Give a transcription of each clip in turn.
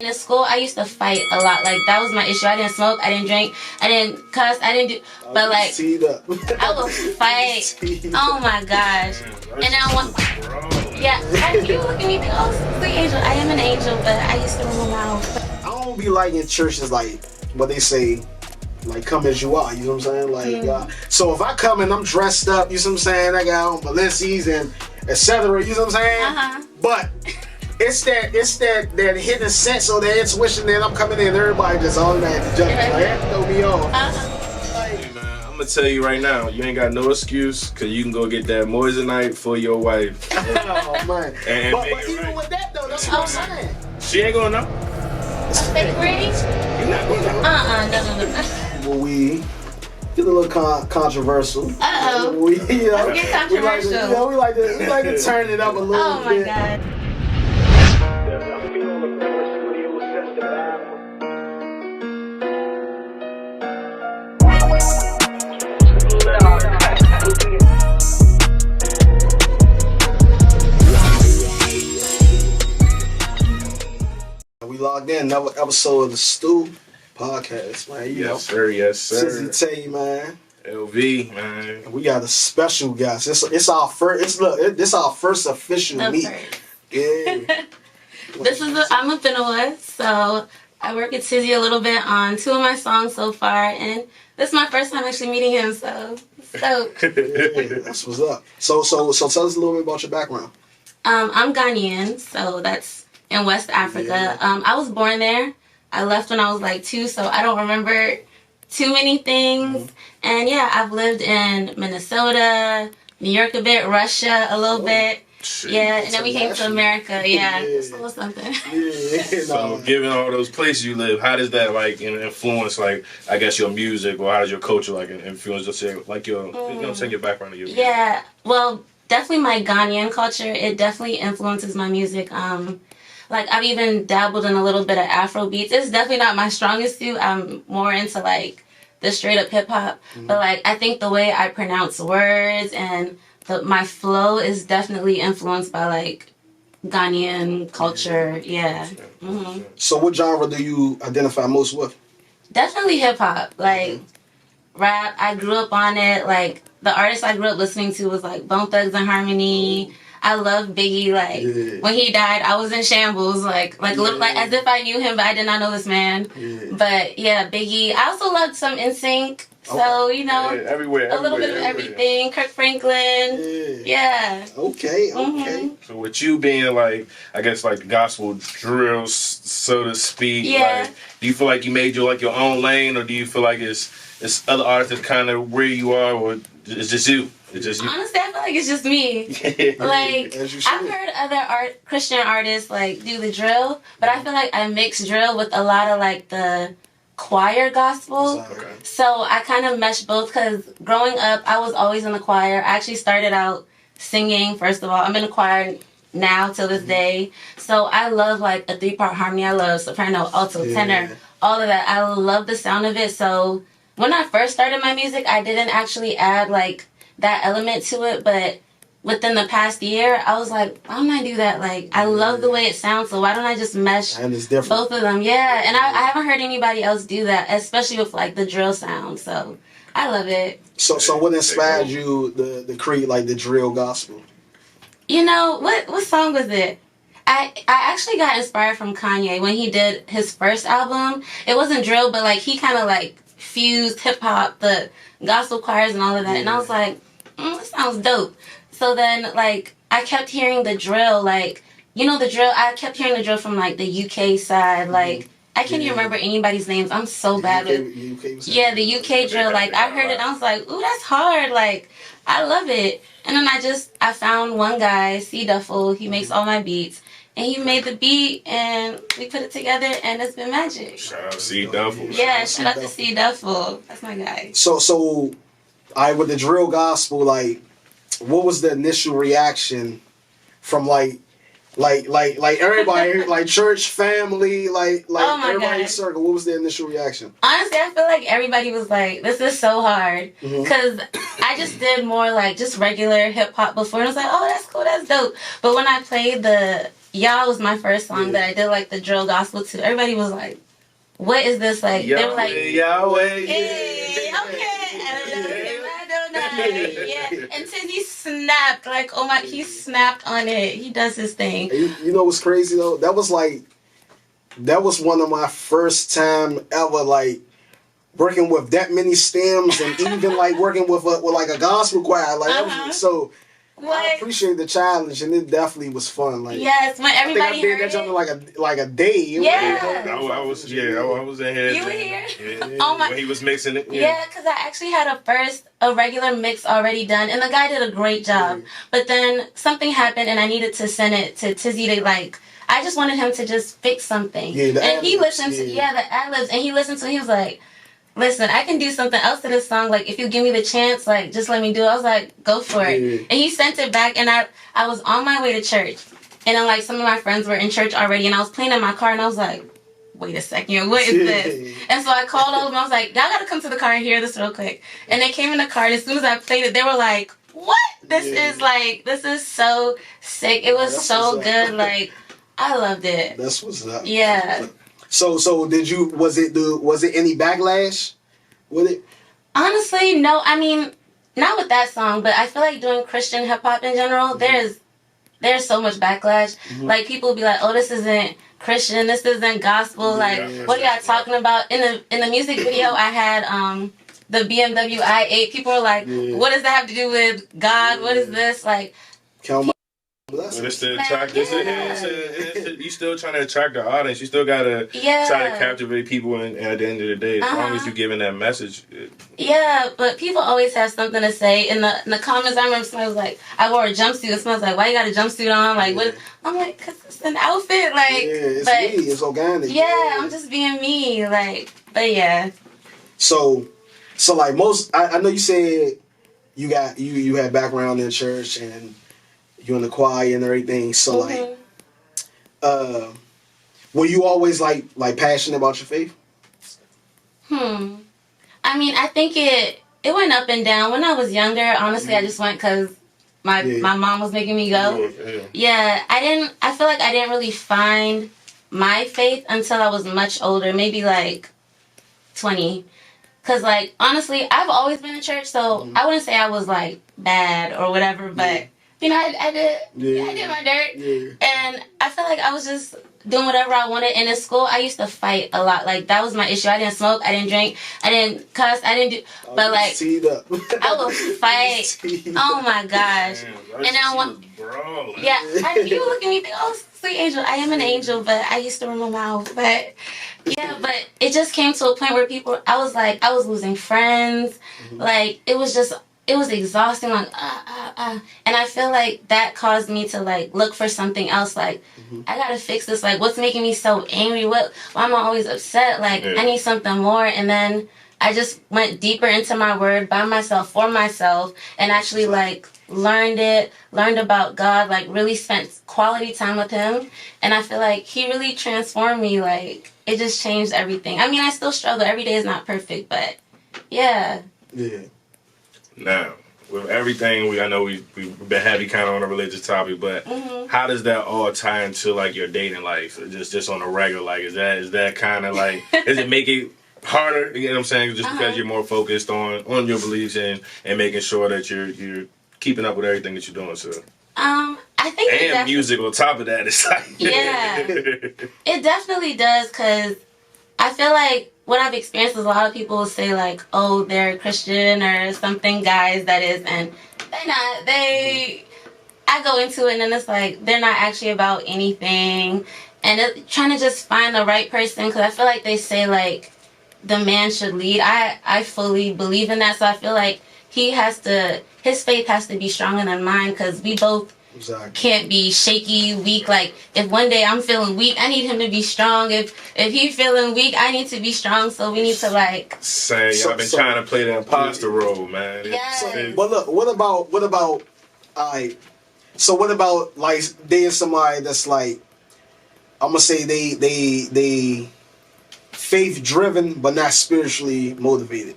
In school, I used to fight a lot. Like, that was my issue. I didn't smoke, I didn't drink, I didn't cuss, I didn't do, but like, I will fight. Oh my gosh. And then I want, yeah, you look at me and think, oh, sweet angel. I am an angel, but I used to run around. I don't be liking churches like what they say, like come as you are, you know what I'm saying? Like, so if I come and I'm dressed up, you know what I'm saying? I got on Balenci's and etc. You know what I'm saying? But it's that hidden sense or that intuition that I'm coming in. Everybody just automatically judge me. Like, that throw me off. Hey man, I'm gonna tell you right now, you ain't got no excuse because you can go get that moissanite for your wife. Oh man. But even with that though, that's what I'm saying. She ain't gonna know. A fake ring? You're not gonna know. No. Well, we get a little controversial. Uh-oh. We, you know, Let's get controversial. We like to turn it up a little bit. Oh my god. We logged in another episode of the Stew Podcast, man. You know, sir, yes, sir. Zita, man. LV, man. We got a special guest. It's our first. This our first official meet. Yeah. I'm Obenewa, so I work with Tizzy a little bit on 2 of my songs so far, and this is my first time actually meeting him, so it's dope. Yeah, that's what's up. So tell us a little bit about your background. I'm Ghanaian, so that's in West Africa. Yeah. I was born there. I left when I was like 2, so I don't remember too many things. And yeah, I've lived in Minnesota, New York a bit, Russia a little bit. Shit. Yeah, and then we came to America. Yeah, it's a little something. Yeah. So, given all those places you live, how does that like influence, like I guess your music, or how does your culture like influence, just say, like your, you know what I'm saying, your background and your music? Yeah, well, definitely my Ghanaian culture. It definitely influences my music. Like I've even dabbled in a little bit of Afro beats. It's definitely not my strongest suit. I'm more into like the straight up hip hop. But like I think the way I pronounce words and my flow is definitely influenced by like Ghanaian culture. Yeah. So what genre do you identify most with? Definitely hip hop. Like rap. I grew up on it. Like the artists I grew up listening to was like Bone Thugs and Harmony. I love Biggie. Like when he died, I was in shambles. Like little, like as if I knew him, but I did not know this man. But yeah, Biggie. I also loved some NSYNC. So you know, everywhere, a little bit of everything. Kirk Franklin. Yeah. Okay. So with you being like, I guess like gospel drill, so to speak. Yeah. Like, do you feel like you made your own lane, or do you feel like it's other artists that kind of where you are, or it's just you? It's just you. Honestly, I feel like it's just me. Like I've heard other Christian artists like do the drill, but I feel like I mix drill with a lot of like the choir gospel. Okay. So I kind of mesh both because growing up, I was always in the choir. I actually started out singing, first of all. I'm in a choir now till this day. So I love like a 3-part harmony. I love soprano, alto, tenor, all of that. I love the sound of it. So when I first started my music, I didn't actually add like that element to it, but within the past year, I was like, why don't I do that? Like, I love the way it sounds, so why don't I just mesh both of them? Yeah, and I haven't heard anybody else do that, especially with like the drill sound, so I love it. So what inspired you to create like the drill gospel? You know, what song was it? I actually got inspired from Kanye when he did his first album. It wasn't drill, but like he kind of like fused hip-hop, the gospel choirs and all of that, and I was like, that sounds dope. So then, like, I kept hearing the drill, like, you know the drill, I kept hearing the drill from, like, the UK side, like, I can't even remember anybody's names, I'm so bad with, the UK drill, like, I heard it, and I was like, ooh, that's hard, like, I love it. And then I found one guy, C Duffel, he makes all my beats, and he made the beat, and we put it together, and it's been magic. Shout out C Duffel. Yeah, shout out to C Duffel, that's my guy. So, with the drill gospel, like, what was the initial reaction from like everybody, like church, family, like everybody in the circle? What was the initial reaction? Honestly, I feel like everybody was like, "This is so hard," because I just did more like just regular hip hop before, and I was like, "Oh, that's cool, that's dope." But when I played the Y'all was my first song that I did like the drill gospel to. Everybody was like, what is this? Like, they were like, Yahweh. hey, okay. Yeah, and Tizzy snapped. Like, oh my, he snapped on it. He does his thing. You know what's crazy though? That was one of my first time ever like working with that many stems and even like working with like a gospel choir. Like so. What? I appreciate the challenge, and it definitely was fun. Like, yes, when everybody I did heard that it. like a day. Yeah. I was in here. You were here? Yeah, Oh my. when he was mixing it. Yeah, because I actually had a regular mix already done, and the guy did a great job. But then something happened, and I needed to send it to Tizzy to like. I just wanted him to just fix something. Yeah, and he listened to the ad-libs, and he listened to it. He was like, listen, I can do something else to this song. Like, if you give me the chance, like, just let me do it. I was like, go for it. Yeah. And he sent it back, and I was on my way to church. And then, like, some of my friends were in church already, and I was playing in my car, and I was like, wait a second, what is this? And so I called all of them. I was like, y'all gotta come to the car and hear this real quick. And they came in the car, and as soon as I played it, they were like, what? This is so sick. It was so good. Like, I loved it. That's what's up. Yeah. So was it any backlash with it? Honestly, no. I mean, not with that song, but I feel like doing Christian hip hop in general, there's so much backlash. Like, people will be like, oh, this isn't Christian, this isn't gospel, like, what are y'all talking about? In the music video I had the BMW i8, people were like, what does that have to do with God? What is this? Like, it's to attract. You still trying to attract the audience. You still gotta try to captivate people. And at the end of the day, as long as you're giving that message. Yeah, but people always have something to say in the comments. I remember somebody was like, "I wore a jumpsuit." And somebody was like, "Why you got a jumpsuit on?" Like, what? I'm like, "Cause it's an outfit." Like, it's me. It's organic. Yeah, I'm just being me. Like, but yeah. So like I know you said you had background in church and you in the choir and everything. So like, were you always like passionate about your faith? I mean, I think it went up and down. When I was younger, honestly, I just went because my mom was making me go. Yeah, I feel like I didn't really find my faith until I was much older, maybe like 20. Because, like, honestly, I've always been in church, so I wouldn't say I was like bad or whatever, but you know, I did my dirt, and I felt like I was just doing whatever I wanted. And in school, I used to fight a lot. Like, that was my issue. I didn't smoke, I didn't drink, I didn't cuss, I didn't do, but like, I would fight. Oh my gosh! And then you look at me and think, oh, sweet angel. I am an angel, but I used to run my mouth. But yeah, but it just came to a point where I was losing friends. Like, it was exhausting, like, and I feel like that caused me to, like, look for something else, like, I gotta fix this, like, what's making me so angry, why am I always upset, like, I need something more. And then I just went deeper into my word by myself, for myself, and actually, like, learned about God, like, really spent quality time with him, and I feel like he really transformed me. Like, it just changed everything. I mean, I still struggle, every day is not perfect, but yeah. Now, with everything, I know we've been heavy kind of on a religious topic, but how does that all tie into, like, your dating life? Just on a regular, like, is that kind of like, does it make it harder? You know what I'm saying? Just because you're more focused on your beliefs and making sure that you're keeping up with everything that you're doing. So I think music on top of that, it's like it definitely does, because I feel like what I've experienced is a lot of people will say, like, oh, they're Christian or something, guys, that is, and they're not. I go into it, and then it's like, they're not actually about anything, and trying to just find the right person, because I feel like they say, like, the man should lead. I fully believe in that, so I feel like his faith has to be stronger than mine, because we both can't be shaky, weak. Like, if one day I'm feeling weak, I need him to be strong. If he's feeling weak, I need to be strong. So we need to, like, I've been trying to play the imposter role, man. Yeah. But look, what about like dating somebody that's like, I'm gonna say they faith driven but not spiritually motivated.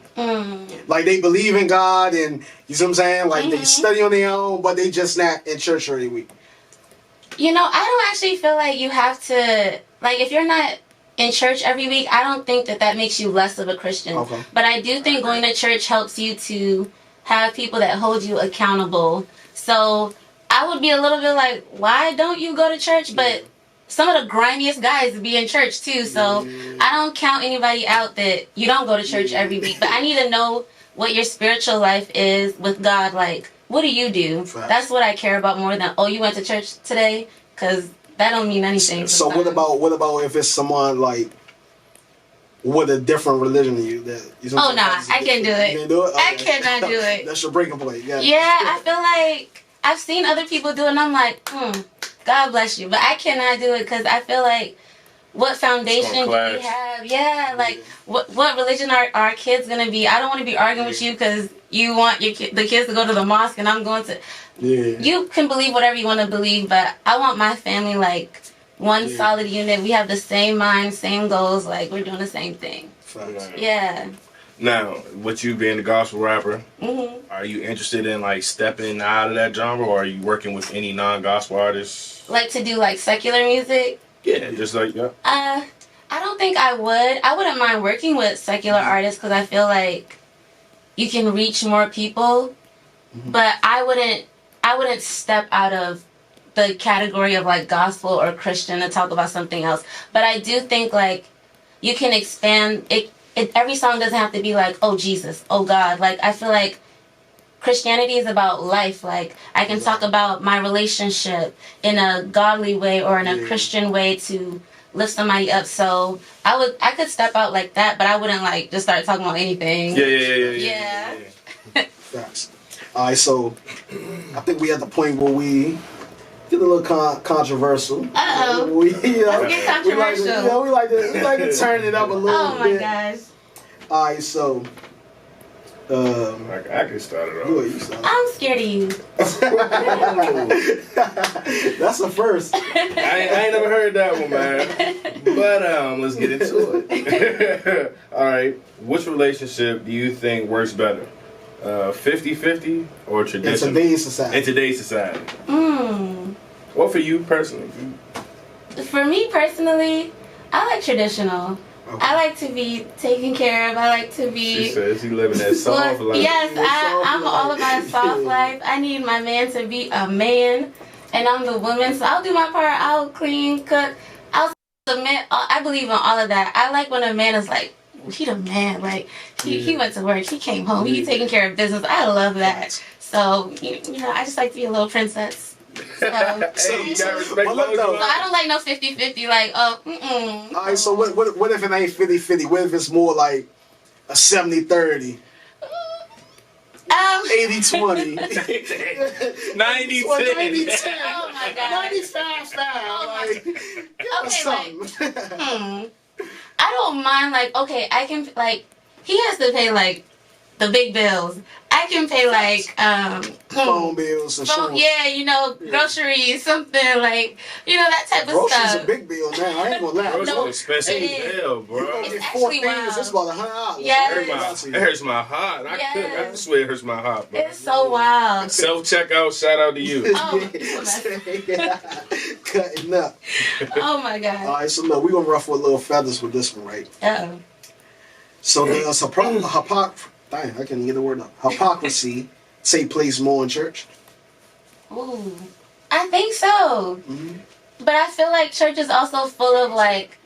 Like, they believe in God, and you see what I'm saying? Like, they study on their own, but they just not in church every week. You know, I don't actually feel like you have to, like, if you're not in church every week, I don't think that makes you less of a Christian. Okay. But I do think going to church helps you to have people that hold you accountable. So I would be a little bit like, why don't you go to church? But some of the grimiest guys be in church too. So I don't count anybody out that you don't go to church every week. But I need to know what your spiritual life is with God. Like, what do you do? Facts. That's what I care about more than, oh, you went to church today? Because that don't mean anything. So what about if it's someone like with a different religion than you? Oh, nah, I can't do it. You can't do it? I Okay. cannot do it. That's your breaking point. Yeah. Yeah, I feel like I've seen other people do it, and I'm like, God bless you. But I cannot do it because I feel like, what foundation do we have? Yeah, like, what religion are our kids going to be? I don't want to be arguing with you because you want the kids to go to the mosque, and I'm going to... Yeah. You can believe whatever you want to believe, but I want my family, like, one solid unit. We have the same mind, same goals. Like, we're doing the same thing. Facts. Yeah. Now, with you being a gospel rapper, Mm-hmm. are you interested in like stepping out of that genre, or are you working with any non-gospel artists? Like, to do, like, secular music? Yeah, just like yeah. I don't think I would. I wouldn't mind working with secular artists because I feel like you can reach more people. But I wouldn't step out of the category of like gospel or Christian to talk about something else. But I do think like you can expand it. Every song doesn't have to be like, oh Jesus, oh God. Like, I feel like Christianity is about life. Like, I can talk about my relationship in a godly way or in a Christian way to lift somebody up. So I could step out like that, but I wouldn't like just start talking about anything. Yeah. Facts. All right, so I think we at the point where we get a little controversial. Uh-oh. Let's get controversial. We like to turn it up a little bit. Oh my gosh. All right, so I can start it off. you start. I'm scared of you. That's a first. I ain't never heard that one, man. But let's get into it. All right, which relationship do you think works better? 50-50 or traditional? In today's society. In today's society. Well, for you personally? For me personally, I like traditional. Okay. I like to be taken care of. I like to be... She says she living that soft life. Yes, I'm all about soft life. I need my man to be a man, and I'm the woman, so I'll do my part. I'll clean, cook. I'll submit. I believe in all of that. I like when a man is like, he the man. Like, he went to work. He came home. He taking care of business. I love that. So, you know, I just like to be a little princess. So, Hey, you gotta respect Well, look, those though. lines. I don't like no 50-50, like, oh, All right, so what if it ain't 50-50? What if it's more like a 70-30? 80-20? 90-10. 90-10. Oh my God. 95-5. Like, give us Okay, something. I don't mind, like, okay, I can, like, he has to pay, like, the big bills. I can pay, like, Phone bills, insurance. yeah, you know, groceries, something, like, you know, that type of Groceries stuff. a big bill now. I ain't gonna lie. Groceries No, expensive it as is. hell, bro. You It's get four actually things, wild. it's about $100. Yes. It hurts my heart. I swear it hurts my heart, bro. It's so wild. Self-checkout, shout out to you. Oh, Cutting up. oh my All God. right, so look, we're gonna ruffle a little feathers with this one, right? Uh-oh. So there's I can't even get the word up. Hypocrisy take place more in church. Ooh. I think so. But I feel like church is also full of, like,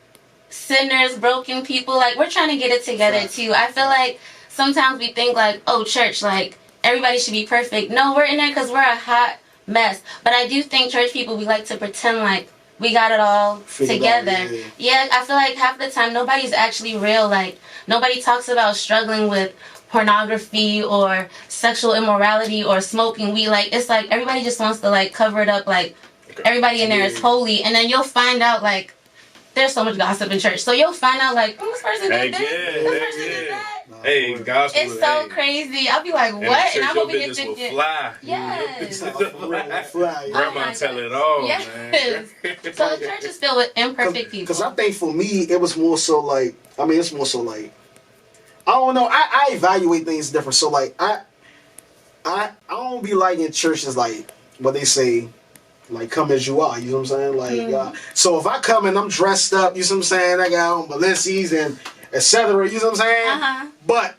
sinners, broken people. Like, we're trying to get it together, Right. too. I feel like sometimes we think, like, oh, church, like, everybody should be perfect. No, we're in there because we're a hot mess. But I do think church people, we like to pretend like we got it all Figured together. out, yeah. Yeah, I feel like half the time nobody's actually real. Like, nobody talks about struggling with pornography or sexual immorality or smoking weed. Like, it's like everybody just wants to, like, cover it up, like everybody in there is holy, and then you'll find out, like, there's so much gossip in church, so you'll find out, like, this person did this, this person did that. Hey, gospel. It's so crazy. I'll be like, what? And I'm over here thinking. thinking, Fly. yes. Fly. Grandma tell it all, Yes. man. So the church is filled with imperfect people. Because I think for me, it was more so like, it's more so like, I don't know, I evaluate things different. So like, I don't be like in churches like, what they say, like come as you are. You know what I'm saying? Like, so if I come and I'm dressed up, you know what I'm saying? I got on Balenci's and etc. You know what I'm saying? But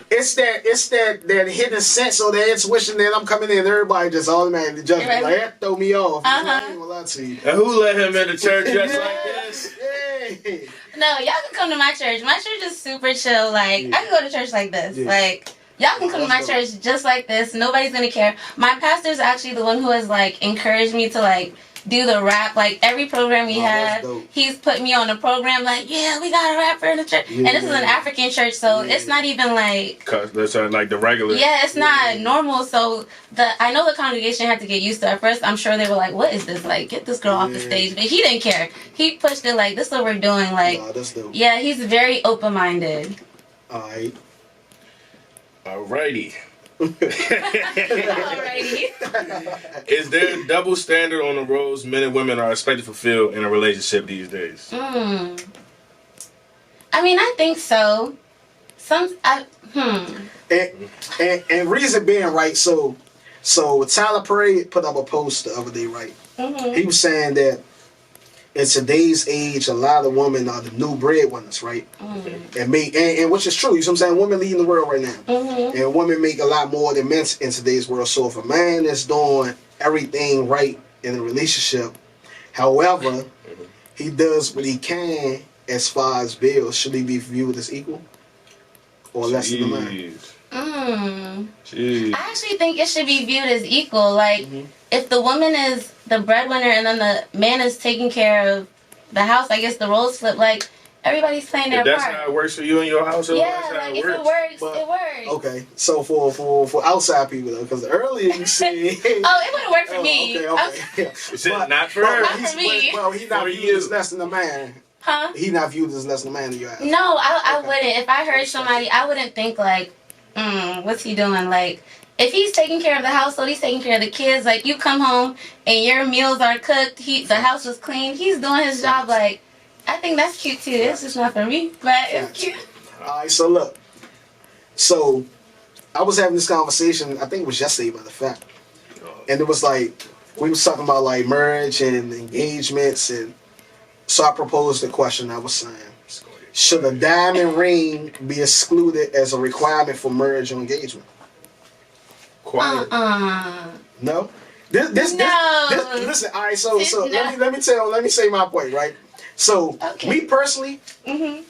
it's that hidden sense or that intuition that I'm coming in. Everybody just automatically judge me. Like, that throw me off. I ain't gonna lie to you. And who let him in the church dressed like this? Hey. No, y'all can come to my church. My church is super chill. Like, I can go to church like this. Like, y'all can come to my church just like this. Nobody's gonna care. My pastor's actually the one who has, like, encouraged me to, like, do the rap. Like, every program we have, he's put me on a program. Like, yeah, we got a rapper in the church. And this is an African church, so it's not even, like... That's like the regular... Yeah, it's not normal. So, I know the congregation had to get used to it. At first, I'm sure they were like, what is this? Like, get this girl off the stage. But he didn't care. He pushed it like, this is what we're doing. Like, that's dope. Yeah, he's very open-minded. Alright. Alrighty. Alrighty. Is there a double standard on the roles men and women are expected to fulfill in a relationship these days? I mean, I think so. And reason being, right, so Tyler Perry put up a post the other day, right? He was saying that in today's age, a lot of women are the new breadwinners, right? And which is true. You know what I'm saying? Women leading the world right now. And women make a lot more than men in today's world. So if a man is doing everything right in a relationship, however, he does what he can as far as bills, should he be viewed as equal? Or less than the man? I actually think it should be viewed as equal. Like, if the woman is the breadwinner and then the man is taking care of the house, I guess the roles flip. Like, everybody's playing their part. That's how it works for you and your household. Yeah, like if it works, it works. Okay, so for outside people though, because earlier you said, oh, it wouldn't work for me. Okay. But not for her. Not for me. Well, he's not viewed as less than a man. Huh? He's not viewed as less than a man in your eyes. No, I wouldn't. If I heard somebody, I wouldn't think like, what's he doing? Like, if he's taking care of the household, he's taking care of the kids. Like, you come home and your meals are cooked, the house was clean, he's doing his job. Like, I think that's cute too. It's just not for me, but it's cute. Alright, so look. So, I was having this conversation, I think it was yesterday, by the fact. And it was like, we was talking about like marriage and engagements, and so I proposed the question. I was saying, should a diamond ring be excluded as a requirement for marriage or engagement? Quiet. No. This listen. All right. So let me say my point. Right. So me personally, I'm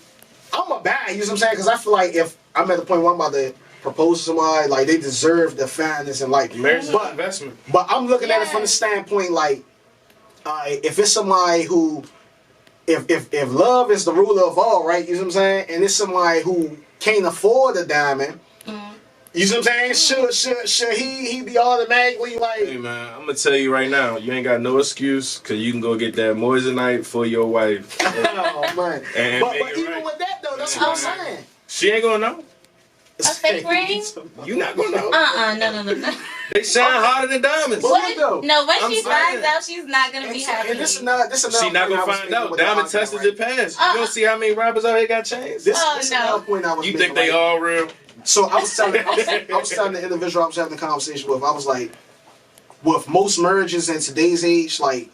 a bad. You know what I'm saying? Because I feel like if I'm at the point where I'm about to propose to somebody, like they deserve the fairness and like marriage is an investment. But I'm looking at it from the standpoint like, if it's somebody who, if love is the ruler of all, right? You know what I'm saying? And it's somebody who can't afford a diamond. You know what I'm saying? Should he be automatically like? Hey man, I'm gonna tell you right now, you ain't got no excuse because you can go get that moissanite for your wife. Oh man! But even with that though, that's what I'm saying. She ain't gonna know. A fake ring? You not gonna know. No. They shine harder than diamonds. When she finds out, she's not gonna be happy. This is not she not gonna find out. Diamond tested it past. You don't see how many rappers out here got chains. This is another point I was You making, think they all real? So I was telling the individual I was having a conversation with, I was like, with most marriages in today's age, like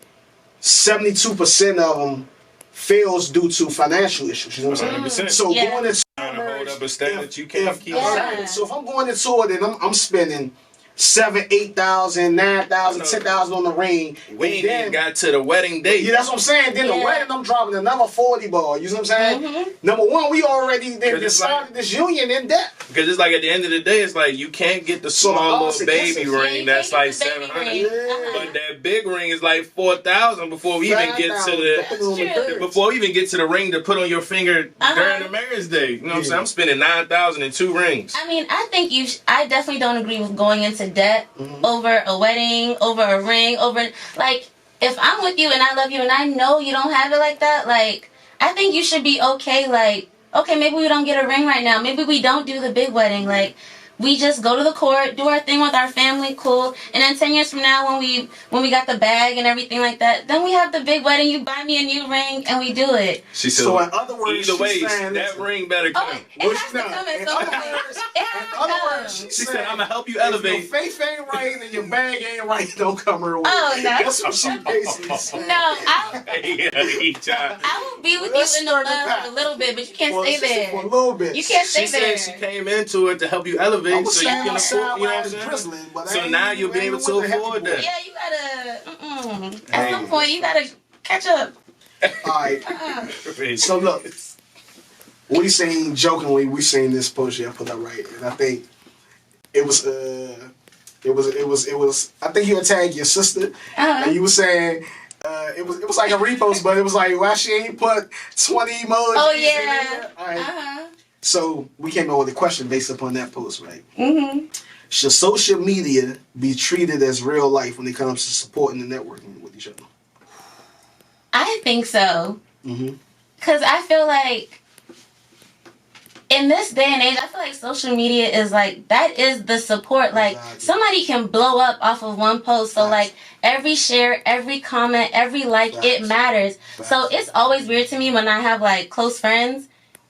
72% of them fails due to financial issues. You know what I'm saying? 100%. So going into trying to hold up a standard you can't keep. So if I'm going into it and I'm spending $7,000, $8,000, $9,000, $10,000 on the ring. We ain't even got to the wedding date. Yeah, that's what I'm saying. Then the wedding, I'm dropping another 40 ball. You know what I'm saying? Number one, we already decided this union in debt. Because it's like at the end of the day, it's like you can't get the small little baby ring that's like $700. But that big ring is like $4,000 before we even get to the ring to put on your finger during the marriage day. You know what I'm saying? I'm spending $9,000 in 2 rings. I mean, I think I definitely don't agree with going into debt over a wedding, over a ring, over like if I'm with you and I love you and I know you don't have it like that, like I think you should be okay. Like, okay, maybe we don't get a ring right now, maybe we don't do the big wedding, like we just go to the court, do our thing with our family, cool. And then 10 years from now, when we got the bag and everything like that, then we have the big wedding. You buy me a new ring, and we do it. She said, so in other words, either way, she's saying that ring better come. Oh, it has to come in some way. She said, I'm gonna help you elevate. If your faith ain't right and your bag ain't right, don't come her way. Oh, no. That's what she basically said. No, I will be with Let's you in the stir the love pot. for a little bit, but you can't stay there. For a little bit. You can't stay She there. said she came into it to help you elevate, I was so you saying can my afford. You know what I'm sideline is drizzling, but saying? So now you'll be able to afford that. Yeah, you gotta. At some point, you gotta catch up. Alright. So look, we seen jokingly, we seen this post I put up right, and I think it was I think you had tagged your sister, and you were saying it was like a repost, but it was like, why she ain't put 20 emojis? Oh yeah. All right. So we came up with a question based upon that post, right? Mm-hmm. Should social media be treated as real life when it comes to supporting the networking with each other? I think so. Mm-hmm. Cause I feel like in this day and age, I feel like social media is like, that is the support. Like, Exactly. somebody can blow up off of one post. So, like, every share, every comment, every like, it matters. So, it's always weird to me when I have, like, close friends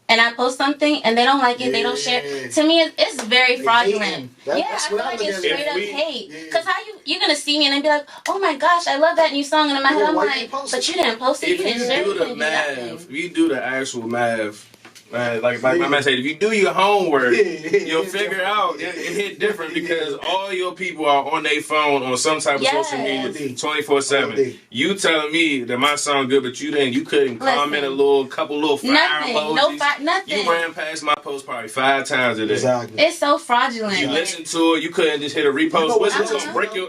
and I post something and they don't like it, they don't share. To me, it's very fraudulent. I feel like it's straight up hate. Because how you're going to see me and then be like, oh my gosh, I love that new song. And in my head, I'm like, but you didn't post it, you didn't share it, you didn't do nothing. If you do the actual math, like my man said, if you do your homework, you'll figure out it hit different because all your people are on their phone on some type of social media 24/7. You telling me that my song good, but you couldn't comment couple little fire emojis. Nothing. You ran past my post probably 5 times a day. Exactly. It's so fraudulent. You listen to it, you couldn't just hit a repost.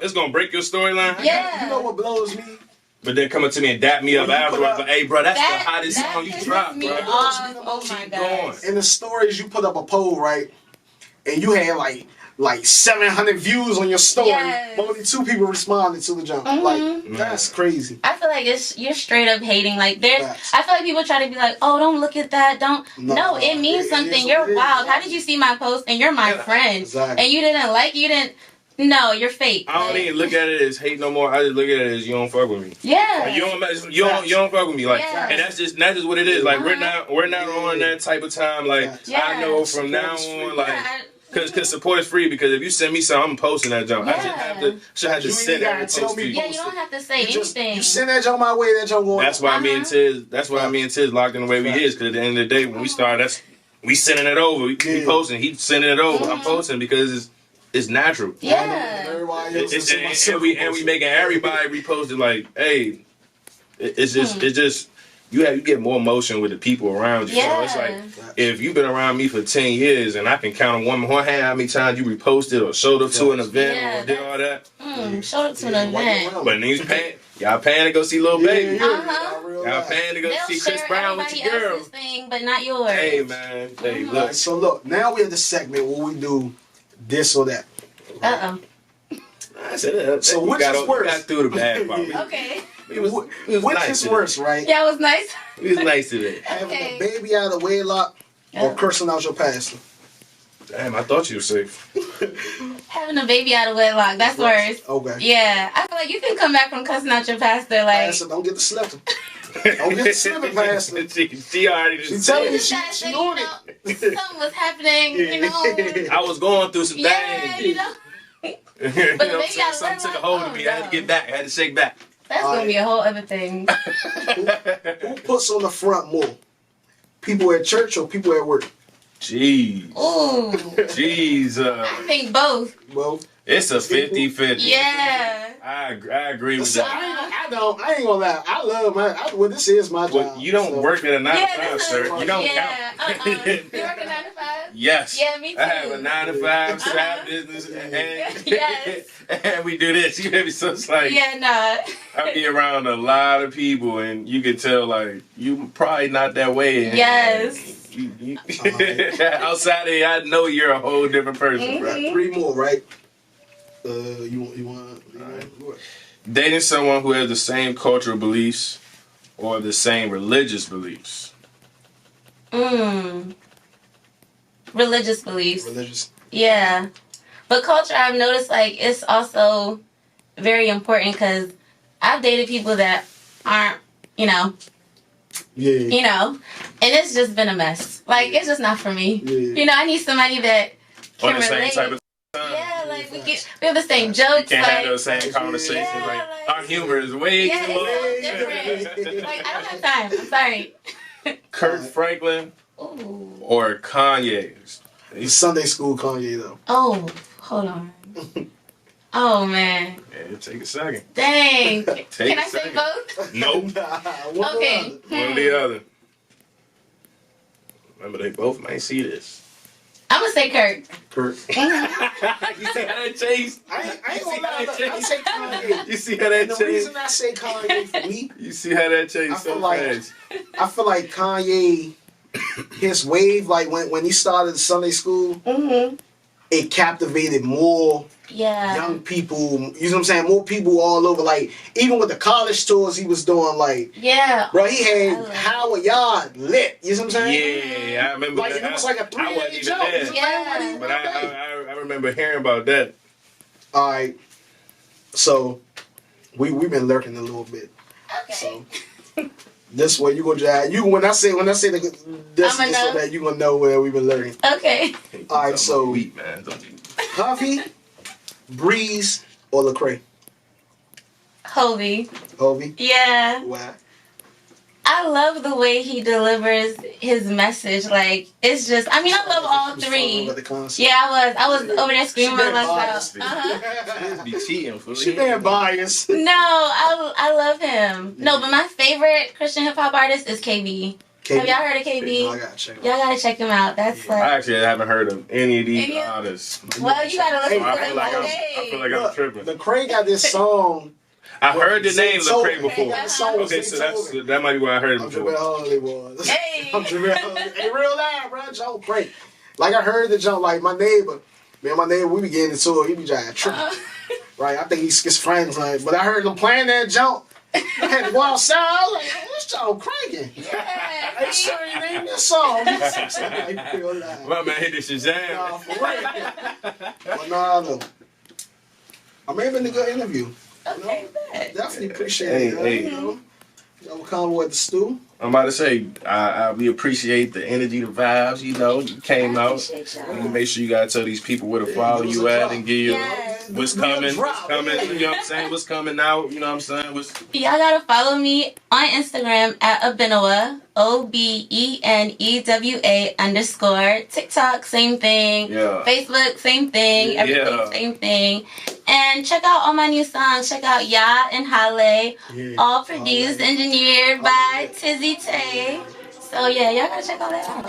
It's gonna break your storyline. Yeah. You know what blows me? But then coming to me and dap me up afterwards, like, hey, bro, that's the hottest that song you dropped, bro. Oh my god. In the stories, you put up a poll, right? And you had like 700 views on your story. Yes. But only 2 people responded to the jump. Like, that's crazy. I feel like you're straight up hating. Like Facts. I feel like people try to be like, oh, don't look at that. Don't. No, it means something. You're wild. How did you see my post and you're my friend? Exactly. And you didn't like, you didn't. No, you're fake. I don't even look at it as hate no more. I just look at it as you don't fuck with me. Yeah. Like, you don't fuck with me. Like, Yeah. and that's just what it is. Like, we're not on that type of time. Like, I know from now on, like, cause support is free. Because if you send me something, I'm posting that junk. I should have to send that post to you. Yeah, you don't have to say anything. You send that junk my way, that junk going. That's why me and Tiz locked in the way we is. Because at the end of the day, when we start, we sending it over. We posting. He sending it over. I'm posting because it's natural. Yeah. And we making everybody repost it like, hey, it's just you get more emotion with the people around you. Yeah. So it's like if you've been around me for 10 years and I can count on one hand how many times you reposted or showed up to an event or did all that. Showed up to an event. But then y'all paying to go see Lil Baby. Y'all paying to go see Chris Brown with your girl. Thing, but not yours. Hey man, hey look. So look, now we're at the segment where we do this or that. I said, so which is worse? Got through the bad part. Okay. Which nice is worse, right? Yeah, it was nice. It was nice today. Having a baby out of wedlock or cursing out your pastor. Damn, I thought you were safe. Having a baby out of wedlock, that's worse. Okay. Yeah, I feel like you can come back from cussing out your pastor, like. Pastor, don't get the slipping. Don't get the slipping, Pastor. She already just. She telling me she on it. Something was happening, you know. I was going through some Yeah, things. you know. But something took a hold of me. I had to get back. I had to shake back. That's gonna be a whole other thing. Who puts on the front more? People at church or people at work? Jeez. Ooh. Jeez. I think both. Well, it's a 50-50. Yeah. I agree with so that. I ain't gonna lie. I love well, this is my job. Well, you don't work at a 9 to 5, sir. You don't count. You work a 9 to 5? Yes. Yeah, me too. I have a 9 to 5 side business, and we do this. You hear me? So it's like, I be around a lot of people, and you can tell like you probably not that way. And, yes. Outside of it, I know you're a whole different person. Right. 3 more, right? You want dating someone who has the same cultural beliefs or the same religious beliefs. religious beliefs. Religious. Yeah. But culture, I've noticed, like, it's also very important because I've dated people that aren't, Yeah. and it's just been a mess. Like, it's just not for me. Yeah. I need somebody that On can the same relate. type of time. Yeah, like, we have the same jokes. Can't have Like, those same conversations. Yeah, like, like- our humor is way yeah, too it's so different. Like, I don't have time. I'm sorry. Kurt Franklin Ooh. or Kanye? He's Sunday school Kanye though. Oh, hold on. Oh, man. Yeah, take a second. Dang. Take Can a I say second. both? Nope. One Okay. One or the other. Remember, they both might see this. I'm going to say Kurt. Kurt. You see how that changed? I ain't gonna You see lie. how that I say Kanye. You see how that And the changed? reason I say Kanye for me, You see how that changed I feel so like- fast? I feel like Kanye, his wave, like when he started Sunday school, Mm-hmm. it captivated more Yeah. young people. You know what I'm saying? More people all over. Like even with the college tours he was doing, like Yeah. bro, he I had love Howard Yard lit. You know what I'm saying? Yeah, I remember Like that. it was like a I wasn't 3-day even jump. there. Yeah. But I remember hearing about that. All right. So we've been lurking a little bit. Okay. So this way you gonna drive. You when I say this I'ma know. so that you gonna know where we've been lurking. Okay. All right, so Wheat, man. Don't you- Huffy, Breeze, or Lecrae? Hovey. Hovey. Yeah. Why? I love the way he delivers his message. Like, it's just, I love all You was three. falling over the concert. Yeah, I was over there screaming She my been lungs biased. out. Uh-huh. Be cheating for She been biased. No, I love him. No, but my favorite Christian hip hop artist is KB. Have y'all heard of KB? No, I gotta check. Y'all gotta check him out. That's Yeah. I like, actually haven't heard of any of these Any of- artists. well, you gotta listen Hey, to I them feel like all I'm, day. I feel like I'm tripping. Lecrae got this song. I heard the name Zita. Lecrae He before. got this song with Okay, so Zita. that might be where I heard it I'm before. Jamel Hollywood. Hey. I'm Jamel Hollywood. Hey, real live, bro. Joe Craig. Like I heard the jump. Like my neighbor, we be getting into it. He be trying to trip. Right? I think he's schizophrenic. Like, but I heard him playing that jump. I had to go outside. I was like, oh, this Joe cranking. Yeah. Hey, sir, you named this song. Like, real live. My man hit the Shazam. Nah, for real. But nah, no. I may have been a good interview. Okay, bet. Definitely appreciate it. Hey. You know, y'all come with the stew. I'm about to say, we appreciate the energy, the vibes. You came I out. appreciate y'all. You can make sure you gotta tell these people where to follow give us you a at drop. and give you Yes. what's Give us a coming, drop, yeah. you know what I'm saying? What's coming out, you know what I'm saying? Y'all gotta follow me on Instagram at Obenewa, OBENEWA_. TikTok, same thing. Yeah. Facebook, same thing. Yeah. Everything, same thing. And check out all my new songs. Check out Ya and Hale, Yeah. all produced, engineered by Tizzy Tay. So yeah, y'all gotta check all that out.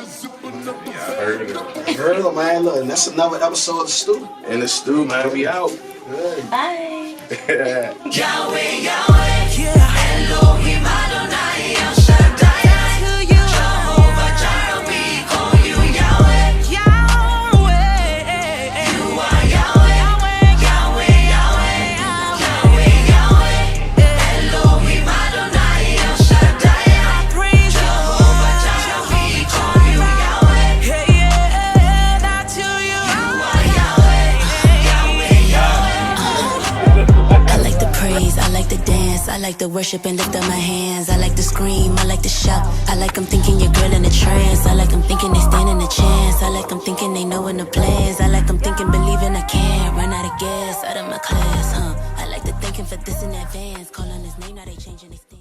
Yeah, I heard it. I heard it, man. Look, that's another episode of the stew. In the stew, man, we out. Good. Bye. Yahweh, Yahweh, Elohim Adonai, El Shaddai, Jehovah Jireh, we call you Yahweh. You are Yahweh, Yahweh, Yahweh, Yahweh, Elohim Adonai, El Shaddai, Jehovah Jireh, we call you Yahweh. You are Yahweh, Yahweh, Yahweh. I like the praise, I like the dance, I like the worship and lift up my hands. I like to scream, I like to shout. I like I'm thinking your girl in a trance. I like I'm thinking they standing a chance. I like I'm thinking they knowing the plans. I like I'm thinking believing I can't run out of gas out of my class, huh? I like to thinking for this in advance. Calling his name, now they changing their stance.